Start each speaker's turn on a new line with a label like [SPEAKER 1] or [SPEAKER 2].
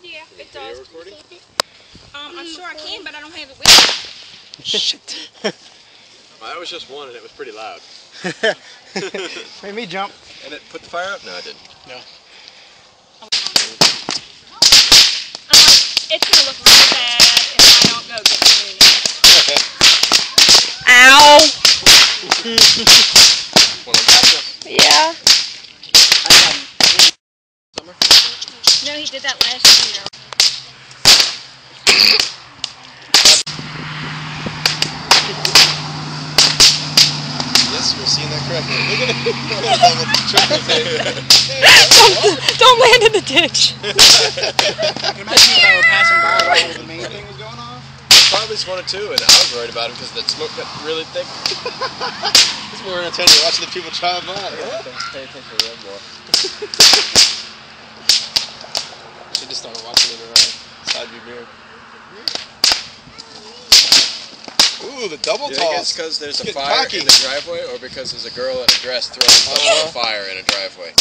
[SPEAKER 1] Yeah, it does.
[SPEAKER 2] Recording?
[SPEAKER 1] I'm sure I can, but I don't have it with me.
[SPEAKER 3] Shit.
[SPEAKER 2] Well, that was just one, and it was pretty loud.
[SPEAKER 3] Made me jump.
[SPEAKER 2] And it put the fire out? No, it didn't.
[SPEAKER 3] No.
[SPEAKER 1] It's gonna look really bad if I don't go get the Ow! Yeah.
[SPEAKER 2] Summer?
[SPEAKER 1] No, he did that last year.
[SPEAKER 2] Yes, we're seeing that correctly. Look at it.
[SPEAKER 1] Don't land in the ditch.
[SPEAKER 3] I can imagine how passing by while the main thing was going off.
[SPEAKER 2] Probably just one or two, and I was worried about him because the smoke got really thick. It's more entertaining watching the people try them out. Pay attention to them more. Should just start watching it around side view mirror. Ooh, the double toss.
[SPEAKER 4] Do you think it's because there's a fire in the driveway, or because there's a girl in a dress throwing stuff on fire in a driveway?